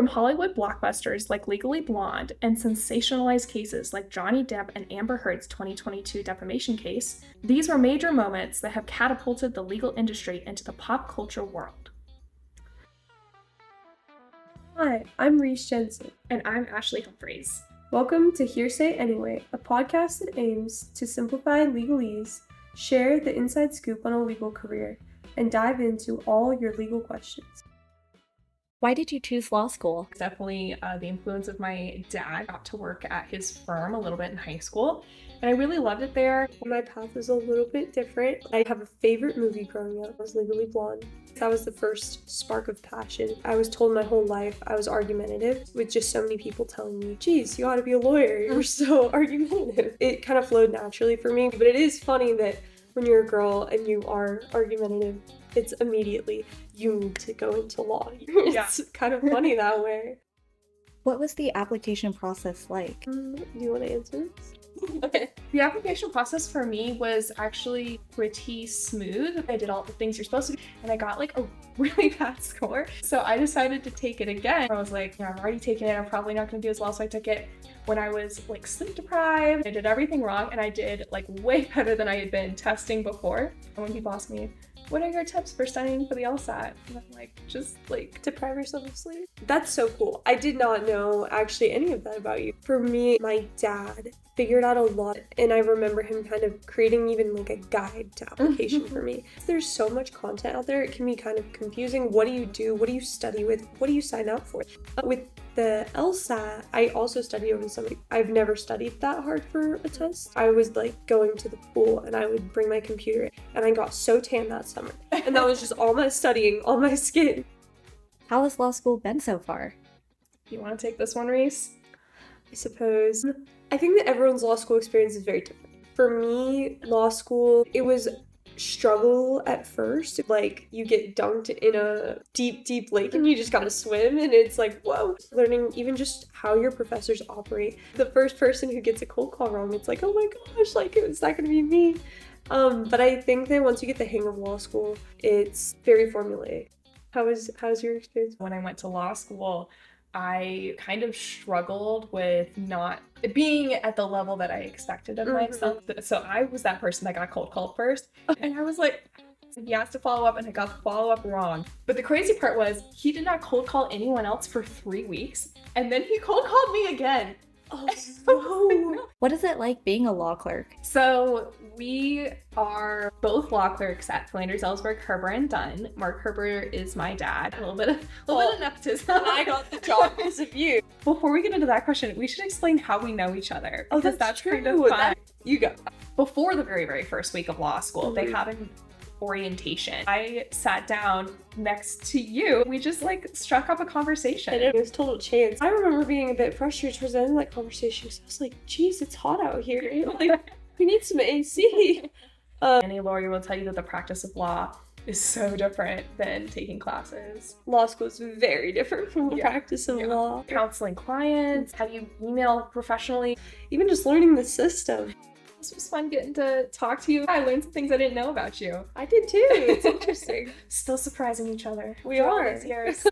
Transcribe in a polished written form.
From Hollywood blockbusters like Legally Blonde and sensationalized cases like Johnny Depp and Amber Heard's 2022 defamation case, these were major moments that have catapulted the legal industry into the pop culture world. Hi, I'm Reese Jensen. And I'm Ashley Humphries. Welcome to Hearsay Anyway, a podcast that aims to simplify legalese, share the inside scoop on a legal career, and dive into all your legal questions. Why did you choose law school? Definitely the influence of my dad. Got to work at his firm a little bit in high school, and I really loved it there. My path is a little bit different. I have a favorite movie growing up. It was Legally Blonde. That was the first spark of passion. I was told my whole life I was argumentative, with just so many people telling me, geez, you ought to be a lawyer, you're so argumentative. It kind of flowed naturally for me, but it is funny that when you're a girl and you are argumentative, it's immediately, you need to go into law. It's kind of funny that way. What was the application process like? Do you want to answer this? Okay. The application process for me was actually pretty smooth. I did all the things you're supposed to do, and I got like a really bad score. So I decided to take it again. I was like, I've already taken it. I'm probably not going to do as well. So I took it when I was like sleep deprived. I did everything wrong, and I did like way better than I had been testing before. And when people ask me, what are your tips for studying for the LSAT? And I'm like, just like deprive yourself of sleep. That's so cool. I did not know actually any of that about you. For me, my dad figured out a lot, and I remember him kind of creating even like a guide to application for me. There's so much content out there, it can be kind of confusing. What do you do? What do you study with? What do you sign up for? With the LSAT, I also studied over the summer. I've never studied that hard for a test. I was like going to the pool and I would bring my computer, and I got so tan that summer. And that was just all my studying, all my skin. How has law school been so far? You want to take this one, Reese? I suppose. I think that everyone's law school experience is very different. For me, law school, it was struggle at first. Like, you get dunked in a deep, deep lake and you just gotta swim, and it's like, whoa. Learning even just how your professors operate. The first person who gets a cold call wrong, it's like, oh my gosh, like, is that gonna be me? But I think that once you get the hang of law school, it's very formulaic. How's your experience? When I went to law school, I kind of struggled with not being at the level that I expected of myself. So I was that person that got cold called first. And I was like, he asked to follow up, and I got the follow-up wrong. But the crazy part was, he did not cold call anyone else for 3 weeks. And then he cold called me again. Oh, no. What is it like being a law clerk? So we are both law clerks at Flanders, Ellsberg, Herber, and Dunn. Mark Herber is my dad. A little bit of nepotism. I got the job because of you. Before we get into that question, we should explain how we know each other. Oh, because that's true. kind of fun. You go. Before the very, very first week of law school, they have an orientation. I sat down next to you. We just like struck up a conversation. And it was total chance. I remember being a bit frustrated towards the end of that conversation. I was like, geez, it's hot out here. Like, we need some AC. Any lawyer will tell you that the practice of law is so different than taking classes. Law school is very different from the practice of law. Counseling clients, how do you email professionally, even just learning the system. This was fun getting to talk to you. I learned some things I didn't know about you. I did too. It's interesting. Still surprising each other. We are. All these years.